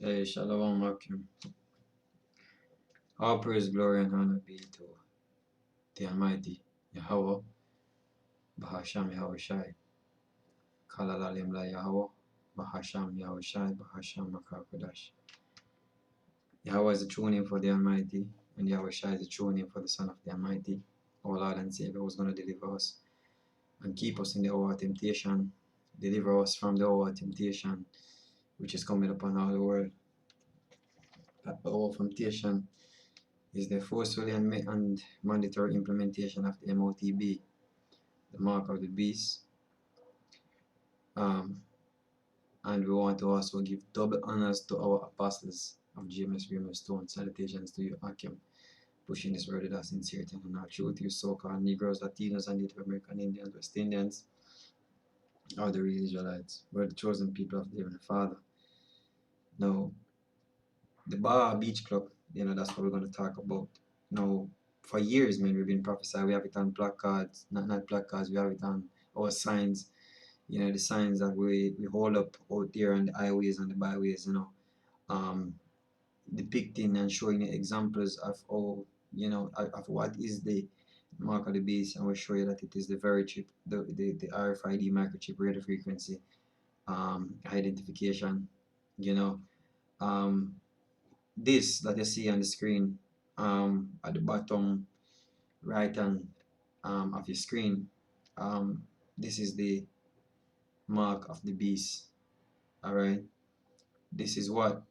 Hey, Shalom Akim. All praise, glory, and honor be to the Almighty Yahweh, Bahasham Yahweh Shai, Kalalalim La Yahweh, Bahasham Yahweh Shai, Bahasham Makakodash. Yahweh is the true name for the Almighty, and Yahweh Shai is the true name for the Son of the Almighty, our Lord and Savior, who is going to deliver us and keep us in the hour of temptation, deliver us from the hour of temptation, which is coming upon all the world. That hour of temptation is the forceful and mandatory implementation of the Motb, the mark of the beast. And we want to also give double honors to our apostles of GMS Remus Stone. Salutations to you, Akim, pushing this word with us sincerity and our truth. You so-called Negroes, Latinos, and Native American Indians, West Indians, are the real Israelites. We're the chosen people of the Heavenly Father. Now, the Baja Beach Club, that's what we're going to talk about. Now, for years, man, we've been prophesying. We have it on placards, not placards, we have it on our signs, the signs that we hold up out there on the highways and the byways, depicting and showing examples of how, of what is the mark of the beast, and we'll show you that it is the very chip, the Rfid microchip radio frequency identification, this that you see on the screen at the bottom right hand of your screen, this is the mark of the beast. All right, this is what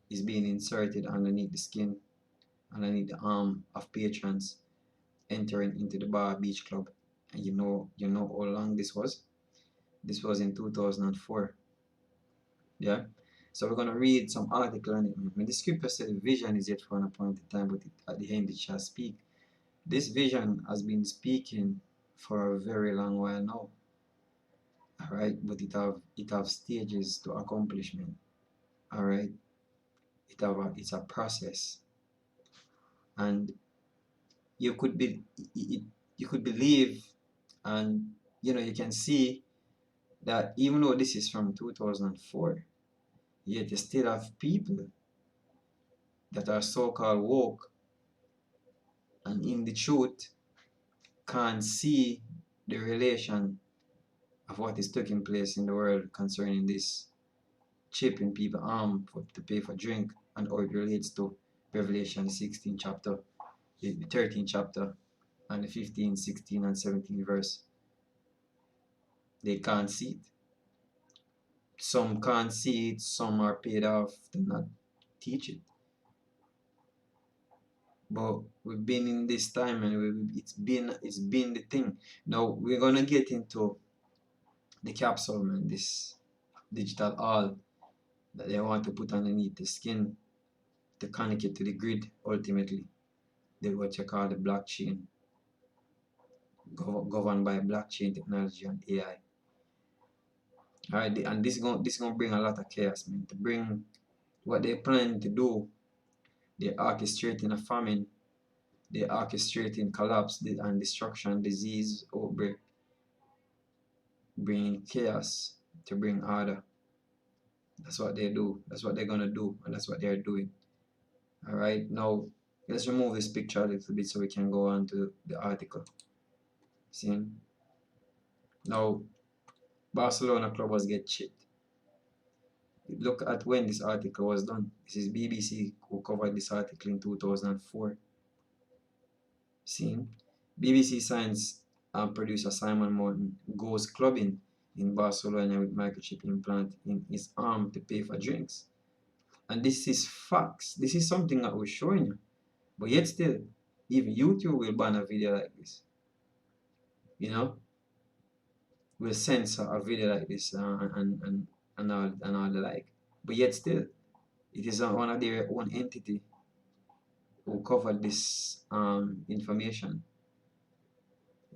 is being inserted underneath the skin, underneath the arm of patrons entering into the Baja Beach Club. And you know how long this was. This was in 2004. Yeah. So we're going to read some article on it. I mean, the scripture said the vision is yet for an appointed time, but at the end it shall speak. This vision has been speaking for a very long while now. Alright, but it have stages to accomplishment. Alright, it's a process. And you could believe, and you can see that even though this is from 2004, yet you still have people that are so-called woke and in the truth can't see the relation of what is taking place in the world concerning this chip in people's arm to pay for drink, and how it relates to Revelation 16 chapter, the 13th chapter, and the 15, 16, and 17 verse. They can't see it. Some can't see it, some are paid off to not teach it. But we've been in this time, and it's been the thing. Now we're gonna get into the capsule, man, this digital all that they want to put underneath the skin to connect it to the grid, ultimately. What you call the blockchain, governed by blockchain technology and AI. Alright, and this is gonna bring a lot of chaos, man. To bring what they plan to do, they're orchestrating a famine, they're orchestrating collapse and destruction, disease, outbreak, bringing chaos to bring order. That's what they do. That's what they're gonna do, and that's what they're doing. Alright, now let's remove this picture a little bit so we can go on to the article. See? Now, Barcelona clubbers get chipped. Look at when this article was done. This is BBC who covered this article in 2004. See? BBC science producer Simon Morton goes clubbing in Barcelona with microchip implant in his arm to pay for drinks. And this is facts. This is something that we're showing you. But yet still, even YouTube will ban a video like this. Will censor a video like this and all the like. But yet still, it is one of their own entity who covered this information.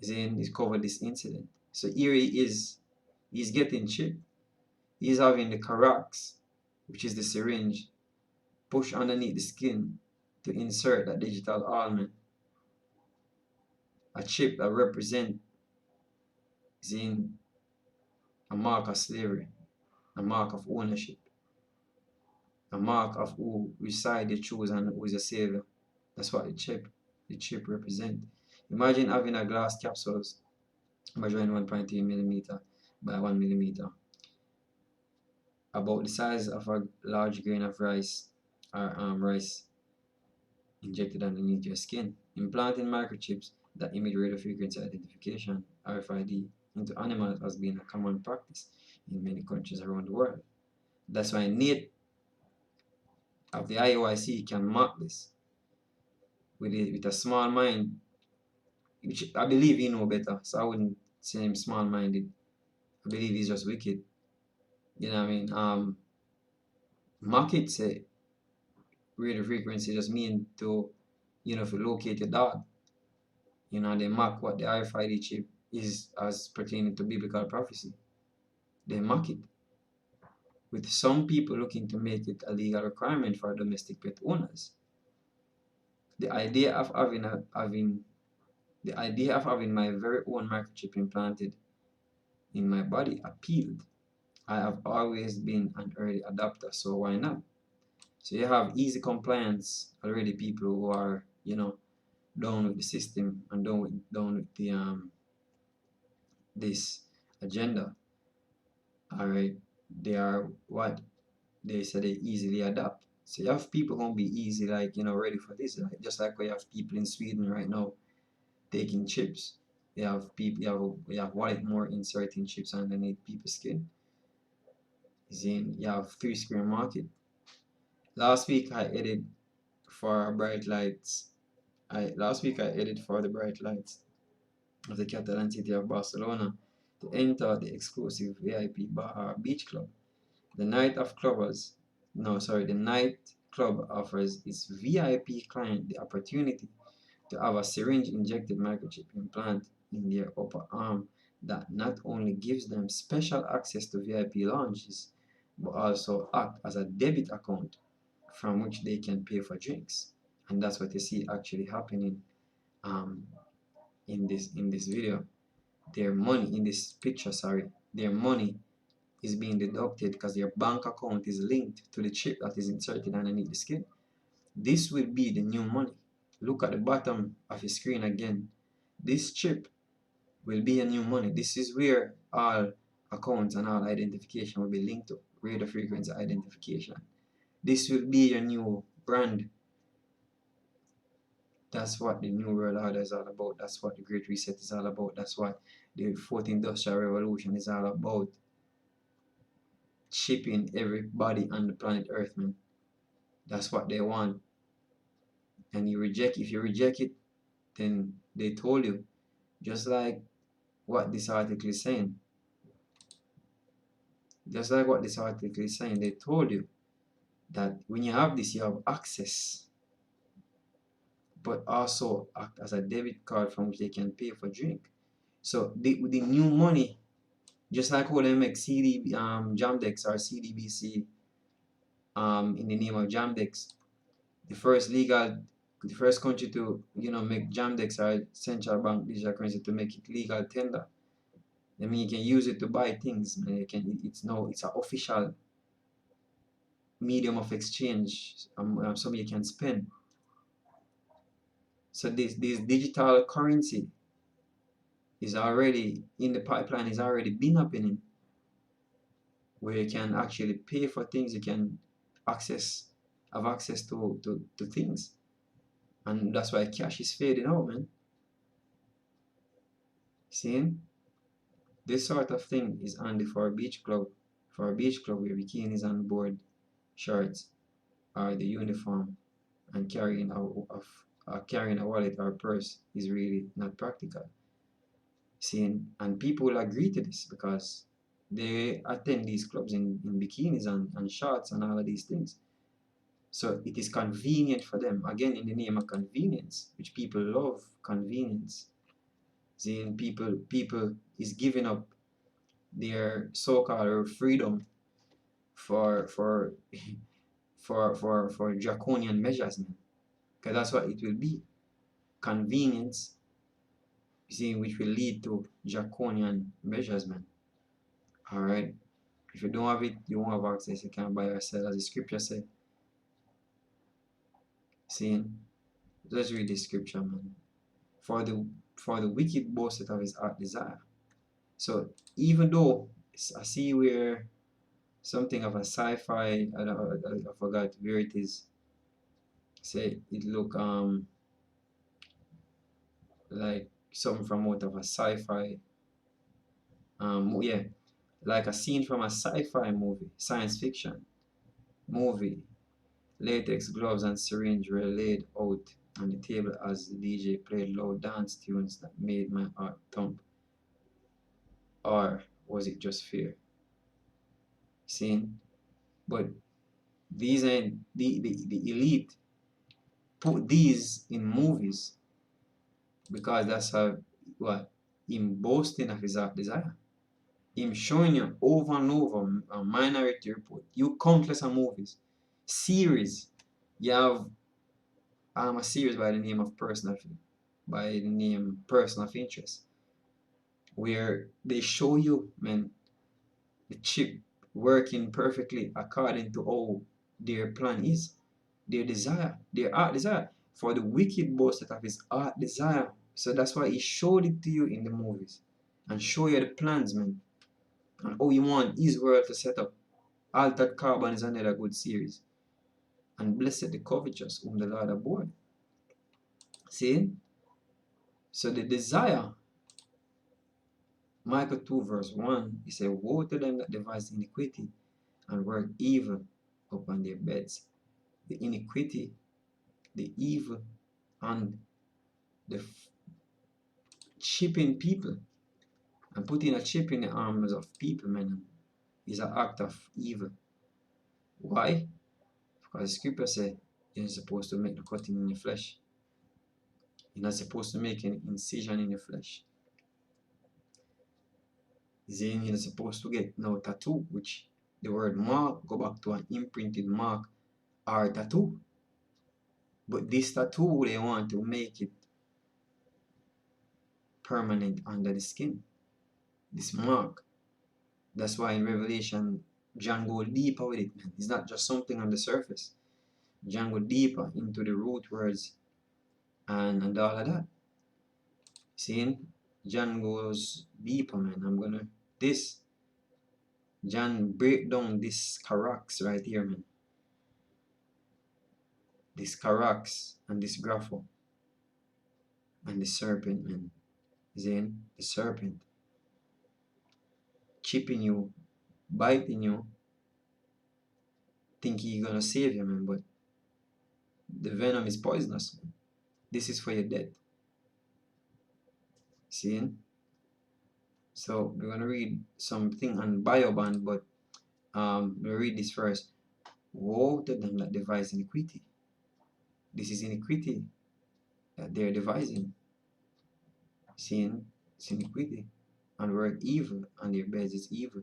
He's covered this incident. So here he's getting chipped. He's having the Carax, which is the syringe, pushed underneath the skin to insert that digital almond. A chip that represents a mark of slavery, a mark of ownership. a mark of which side you choose and who is a savior. That's what the chip represent. Imagine having a glass capsules measuring 1.3 millimeter by 1 millimeter, about the size of a large grain of rice, or rice injected underneath your skin, implanting microchips that emit radio frequency identification (RFID) into animals has been a common practice in many countries around the world. That's why Nate of the IOIC can mark this with a small mind, which I believe he know better, so I wouldn't say him small-minded. I believe he's just wicked. You know what I mean? Market say radio frequency just mean to, to locate your dog. They mark what the RFID chip is as pertaining to biblical prophecy. They mark it, with some people looking to make it a legal requirement for domestic pet owners. The idea of having my very own microchip implanted in my body appealed. I have always been an early adopter, so why not? So you have easy compliance already, people who are, down with the system and down with the this agenda. Alright, they are what they say they easily adapt. So you have people gonna be easy, like, ready for this. Like, just like we have people in Sweden right now taking chips. You have people, you have wallet more inserting chips underneath people's skin. You have 3 square market. Last week I edited for bright lights. Last week I edited for the bright lights of the Catalan city of Barcelona to enter the exclusive VIP Baja Beach Club. The night of clubbers, no, sorry, the night club offers its VIP client the opportunity to have a syringe injected microchip implant in their upper arm that not only gives them special access to VIP lounges, but also act as a debit account from which they can pay for drinks. And that's what you see actually happening um, in this video. Their money in this picture, sorry, their money is being deducted because their bank account is linked to the chip that is inserted underneath the skin. This will be the new money. Look at the bottom of your screen again. This chip will be a new money. This is where all accounts and all identification will be linked to radio frequency identification. This will be your new brand. That's what the New World Order is all about. That's what the Great Reset is all about. That's what the Fourth Industrial Revolution is all about. Chipping everybody on the planet Earth, man. That's what they want. And if you reject it, then they told you, just like what this article is saying. Just like what this article is saying, they told you that when you have this, you have access, but also act as a debit card from which they can pay for drink. So with the new money, just like how they make Jamdex or CDBC in the name of Jamdex, the first country to make Jamdex or central bank digital currency to make it legal tender. I mean, you can use it to buy things. It's an official medium of exchange. Some you can spend. So this digital currency is already in the pipeline. Is already been happening, where you can actually pay for things. You can have access to things, and that's why cash is fading out, man. Seeing this sort of thing is handy for a beach club. For a beach club where bikinis on board, shirts, or the uniform, and carrying a wallet or a purse is really not practical. Seeing, and people will agree to this because they attend these clubs in bikinis and shorts and all of these things. So it is convenient for them. Again, in the name of convenience, which people love convenience. Seeing people is giving up their so-called freedom for draconian measures, man. Because that's what it will be. Convenience, which will lead to draconian measures, man. Alright? If you don't have it, you won't have access. You can't buy or sell, as the scripture said. See, let's read the scripture, man. For the wicked boasteth of his heart desire. So even though I see where something of a sci-fi, I forgot where it is. Say it look like something from out of a sci-fi yeah, like a scene from a sci-fi movie, science fiction movie. Latex gloves and syringe were laid out on the table as the DJ played loud dance tunes that made my heart thump. Or was it just fear? Seeing? But these ain't the elite put these in movies because that's how what him boasting of his heart desire. Him showing you over and over a Minority Report. You countless of movies. Series. You have a series by the name of Person of Interest, where they show you, man, the chip working perfectly according to how their plan is, their desire, their art desire. For the wicked boasted of his art desire. So that's why he showed it to you in the movies and show you the plans, man, and how you want his world to set up. Altered Carbon is another good series. And blessed the covetous whom the Lord abhorred. See? So the desire, Micah 2 verse 1, he said, woe to them that devise iniquity and work evil upon their beds. The iniquity, the evil, and the chipping people and putting a chip in the arms of people, man, is an act of evil. Why? Because the scripture says you're not supposed to make the cutting in your flesh. You're not supposed to make an incision in your flesh. Then you're not supposed to get no tattoo, which the word mark go back to an imprinted mark or tattoo. But this tattoo, they want to make it permanent under the skin. This mark. That's why in Revelation, John go deeper with it, man. It's not just something on the surface. John go deeper into the root words and all of that. See, John goes deeper, man. John break down this carax right here, man. This carax and this grapho and the serpent, man. Then the serpent chipping you, biting you, think he's gonna save you, man, but the venom is poisonous, man. This is for your death. See? So we're gonna read something on Biobond, but we'll read this first. Woe to them that devise iniquity. This is iniquity that they're devising. Sin, it's iniquity. And work evil on their beds is evil.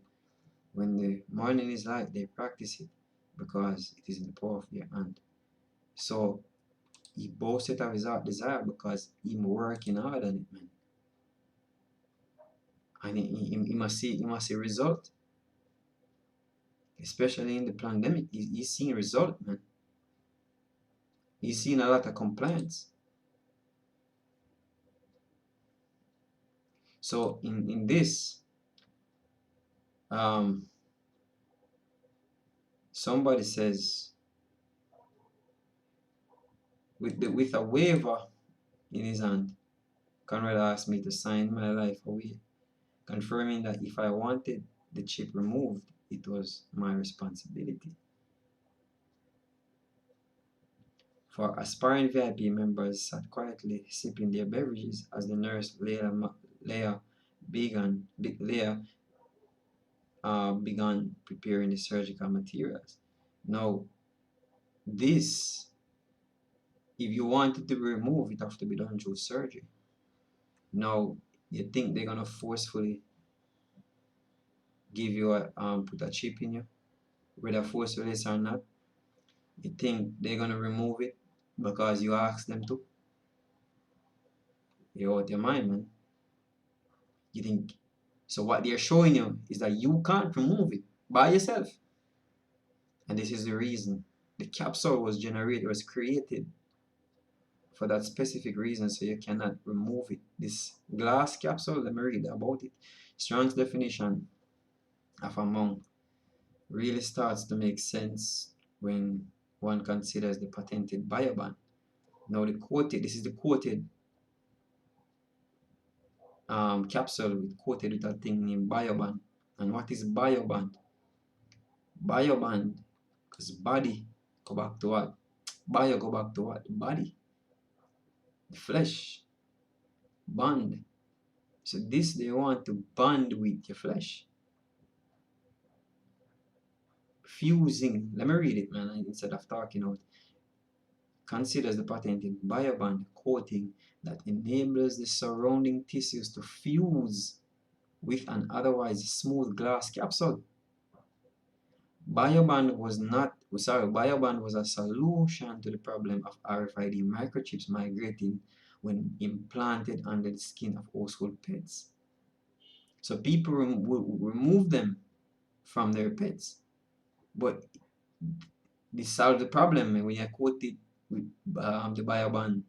When the morning is light, they practice it because it is in the power of their hand. So he boasted of his heart desire because he's working hard on it, man. And he must see result. Especially in the pandemic, he's seeing result, man. He's seen a lot of compliance. So in this, somebody says with a waiver in his hand, Conrad asked me to sign my life away, confirming that if I wanted the chip removed, it was my responsibility. For aspiring VIP members sat quietly sipping their beverages as the nurse Leah began preparing the surgical materials. Now, this, if you want it to be removed, it have to be done through surgery. Now, you think they're gonna forcefully give you put a chip in you, whether forcefully or not? You think they're gonna remove it because you ask them to? You're out your mind, man. You think so? What they're showing you is that you can't remove it by yourself, and this is the reason the capsule was created for that specific reason, so you cannot remove it. This glass capsule, let me read about it. Strong's definition of a monk really starts to make sense when one considers the patented Biobond. Now this is the quoted capsule coated with a thing named Biobond. And what is Biobond? Biobond, because body go back to what? Bio go back to what? The body, the flesh, bond. So this they want to bond with your flesh. Fusing, let me read it, man, instead of talking out. Considers the patented Biobond coating that enables the surrounding tissues to fuse with an otherwise smooth glass capsule. Biobond was a solution to the problem of RFID microchips migrating when implanted under the skin of household pets. So people will remove them from their pets, but this solves the problem when you coat it with the Biobond,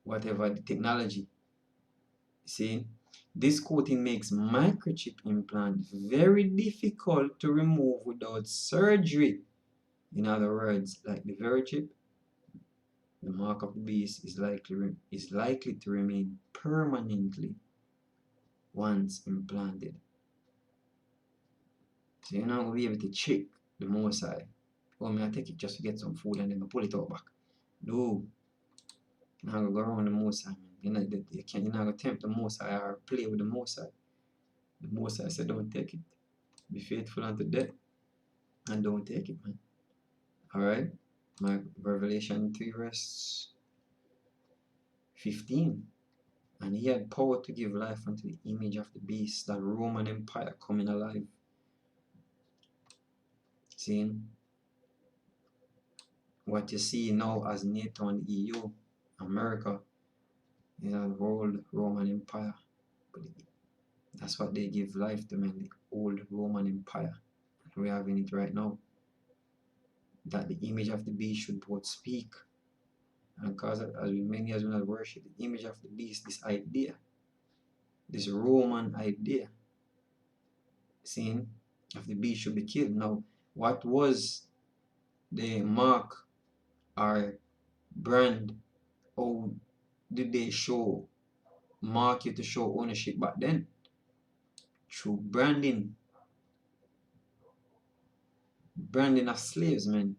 whatever the technology. See, this coating makes microchip implant very difficult to remove without surgery. In other words, like the very chip, the mark of the beast is likely to remain permanently once implanted. So you're not gonna be able to check the Mosai. Oh, may I take it just to get some food and then I pull it out back. No, you're not gonna go around the Mosai, man. You're not gonna tempt the Mosai or play with the Mosai. The Mosai said, don't take it. Be faithful unto death and don't take it, man. Alright? My Revelation 3 verse 15. And he had power to give life unto the image of the beast, that Roman Empire coming alive. Seeing what you see now as NATO and EU, America, is a old Roman Empire. But that's what they give life to, man, the old Roman Empire. We're having it right now. That the image of the beast should both speak. And cause as many as we not worship the image of the beast, this idea, this Roman idea, seeing of the beast should be killed. Now, what was the mark or brand? How did they mark you to show ownership back then? Through branding of slaves, man,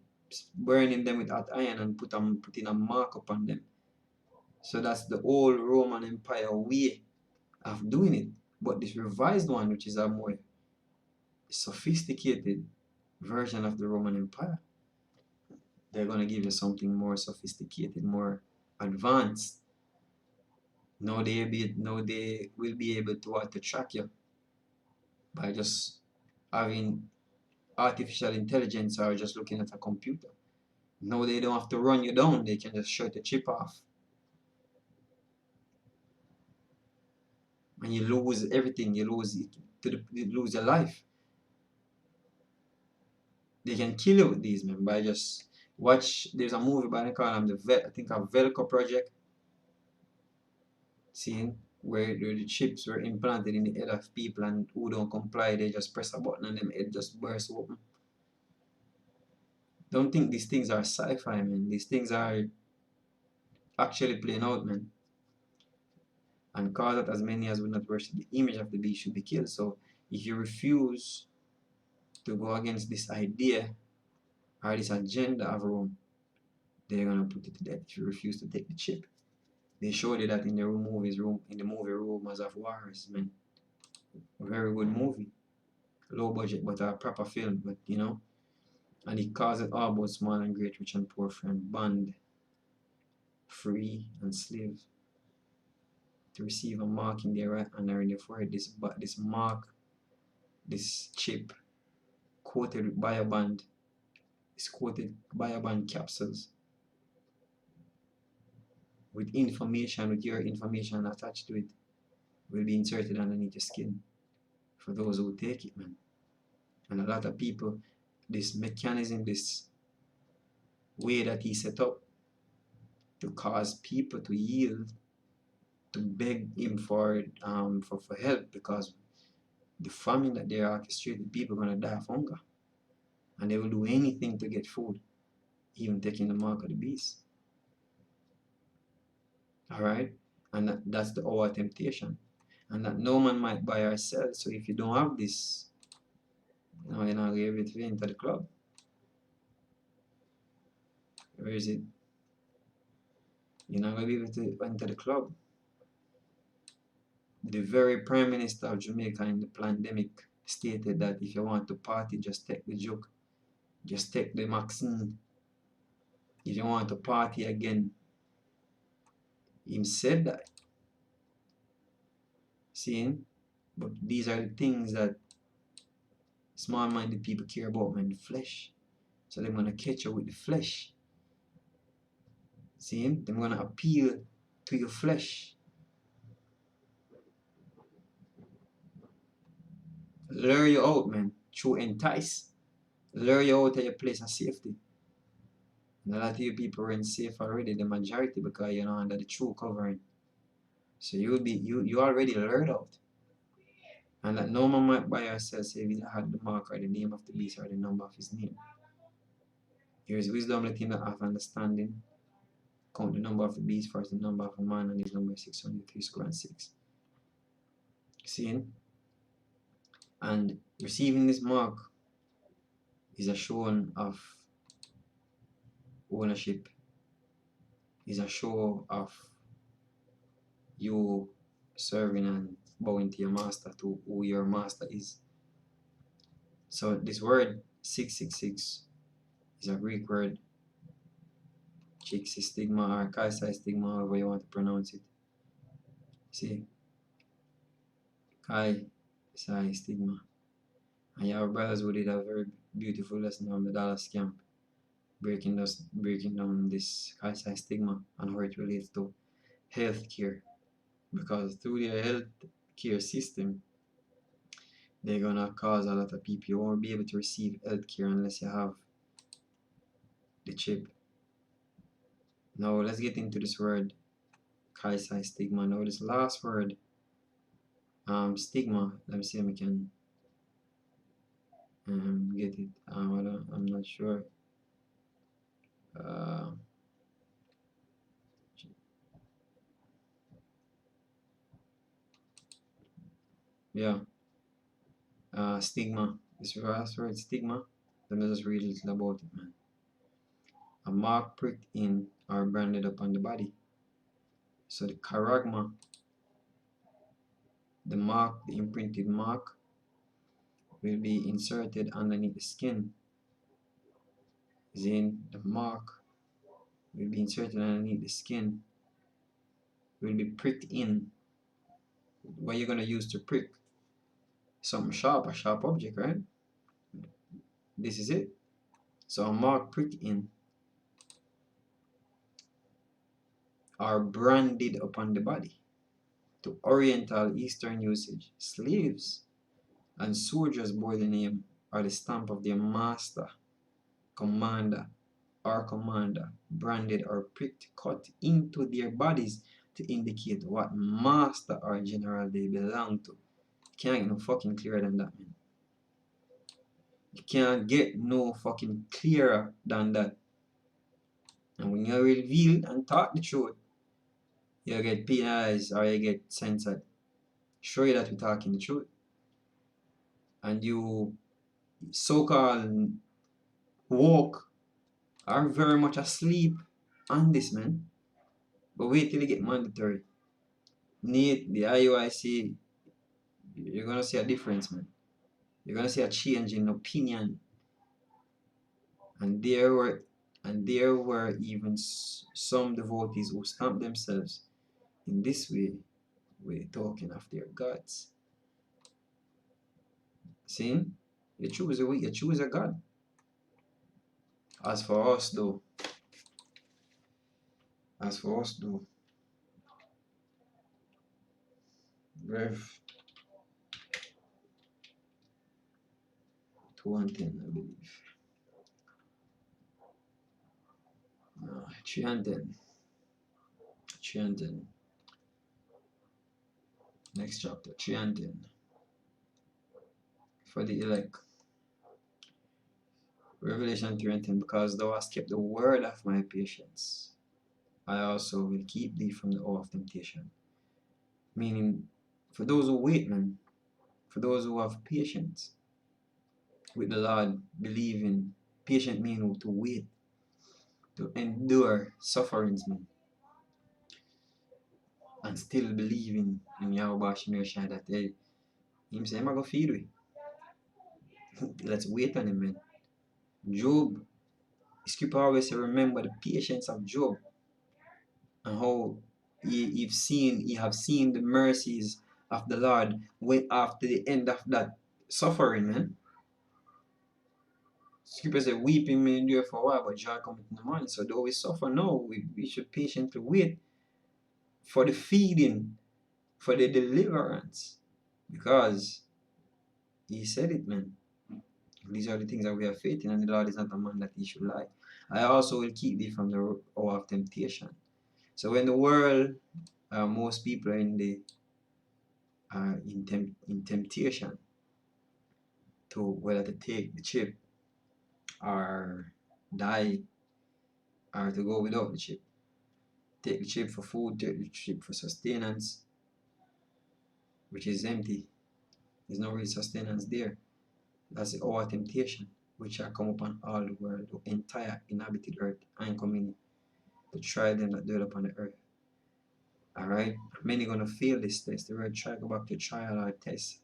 burning them with hot iron and putting a mark upon them. So that's the old Roman Empire way of doing it. But this revised one, which is a more sophisticated version of the Roman Empire, they're going to give you something more sophisticated, more advanced. Now they will be able to track you by just having artificial intelligence or just looking at a computer. Now they don't have to run you down, they can just shut the chip off. And you lose everything, you lose your life. They can kill you with these, man, by just watch. There's a movie by the call I think a Velcro Project. Seeing where the chips were implanted in the head of people, and who don't comply, they just press a button and them head just burst open. Don't think these things are sci-fi, man. These things are actually playing out, man. And cause that as many as will not worship the image of the beast should be killed. So if you refuse to go against this idea or this agenda of Rome, they're gonna put you to death if you refuse to take the chip. They showed you that in the movie Rumors of Wars, man. A very good movie. Low budget but a proper film, but you know. And it calls it all about small and great, rich and poor, friend, bond, free and slave. To receive a mark in their right hand or in their forehead, this mark, this chip, coated with Biobond, is coated Biobond capsules with your information attached to it, will be inserted underneath your skin for those who take it, man. And a lot of people, this mechanism, this way that he set up, to cause people to yield, to beg him for help, because the famine that they're orchestrating, people are gonna die of hunger, and they will do anything to get food, even taking the mark of the beast. All right, and that's our temptation, and that no man might buy or sell. So if you don't have this, you're not gonna be able to enter the club. Where is it? You're not gonna be able to enter the club. The very Prime Minister of Jamaica in the pandemic stated that if you want to party, just take the joke, just take the vaccine. If you want to party again, him said that. Seeing? But these are the things that small-minded people care about, man, the flesh. So they're gonna catch you with the flesh. Seeing? They're gonna appeal to your flesh. Lure you out, man, through entice. Lure you out of your place of safety. And a lot of you people are in safe already, the majority, because you're not under the true covering. So you already lured out. And that no man might buy or sell save he had the mark or the name of the beast or the number of his name. Here is wisdom, let him that have understanding. Count the number of the beast first, the number of a man, and his number is 603 square and 6. Seeing? And receiving this mark is a show of ownership, is a show of you serving and bowing to your master, to who your master is. So this word 666 is a Greek word, stigma or Kaisai stigma, however you want to pronounce it. See, Kaisai stigma. And your brothers would did a very beautiful lesson on the dollar scam, breaking down this Kaisai stigma and how it relates to healthcare. Because through their healthcare system, they're gonna cause a lot of people, you won't be able to receive healthcare unless you have the chip. Now let's get into this word Kaisai stigma. Now this last word, stigma. Let me see if I can get it. I'm not sure. Yeah. Stigma. This last word, stigma. Let me just read a little about it, man. A mark pricked in or branded upon the body. So the charagma, the mark, the imprinted mark, will be inserted underneath the skin. Then the mark will be inserted underneath the skin, will be pricked in. What you're gonna use to prick? Something sharp, a sharp object, right? This is it. So a mark pricked in are branded upon the body. To Oriental Eastern usage, slaves and soldiers bore the name or the stamp of their master, commander, or commander, branded or pricked, cut into their bodies to indicate what master or general they belong to. Can't get no fucking clearer than that, man. You can't get no fucking clearer than that. And when you're revealed and taught the truth, you get penalized or you get censored. Show you that we're talking the truth. And you so-called woke are very much asleep on this, man. But wait till you get mandatory. Need the IUIC, you're gonna see a difference, man. You're gonna see a change in opinion. And there were even some devotees who stamped themselves in this way, talking of their gods. See? You choose a God. As for us though, Rev 210, I believe. No, 310. 310. Next chapter, 310. For the elect. Revelation 3:10, because thou hast kept the word of my patience, I also will keep thee from the hour of temptation. Meaning, for those who wait, man, for those who have patience with the Lord, believing, patient meaning to wait, to endure sufferings, man, and still believing in Yahweh Shai that, hey, him say, I'm going to feed we. Let's wait on him, man. Job, scripture always say, remember the patience of Job and how he have seen the mercies of the Lord when after the end of that suffering, man. Scripture say, weeping may endure for a while, but joy cometh in the morning. So though we suffer now, we should patiently wait for the feeding, for the deliverance, because he said it, man. These are the things that we have faith in, and the Lord is not a man that he should lie. I also will keep thee from the hour of temptation. So when the world, most people are in temptation to whether to take the chip or die or to go without the chip. Take the chip for food, take the chip for sustenance, which is empty. There's no real sustenance there. That's the hour temptation, which shall come upon all the world, the entire inhabited earth and coming to try them that dwell upon the earth. Alright? Many gonna fail this test. The word try go back to trial or test.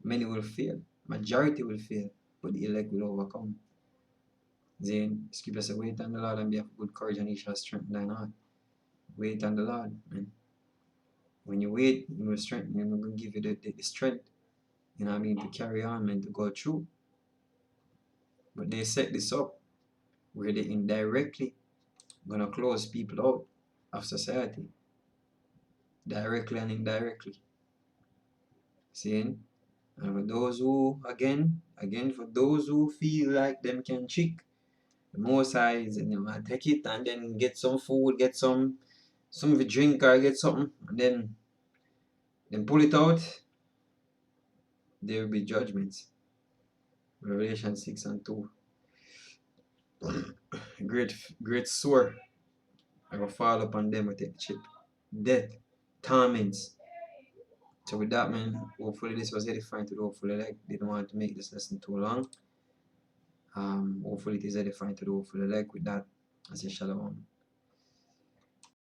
Many will fail. Majority will fail, but the elect will overcome. Then scripture says, wait on the Lord and be of good courage, and he shall strengthen thine heart. Wait on the Lord, man. When you wait, he will strengthen you, he will give you the strength, you know what I mean, to carry on, man, to go through. But they set this up where they indirectly gonna close people out of society, directly and indirectly. Seeing? And for those who, again, for those who feel like them can trick, the most size, and you take it and then get some food, get some drink or get something, and then pull it out, there will be judgments. Revelation 6:2. Great sore I will fall upon them with the chip. Death, torments. So with that, man, hopefully this was edifying to the hopefully elect. Didn't want to make this lesson too long. Hopefully it is edifying to the hopefully elect. With that, I say shalom.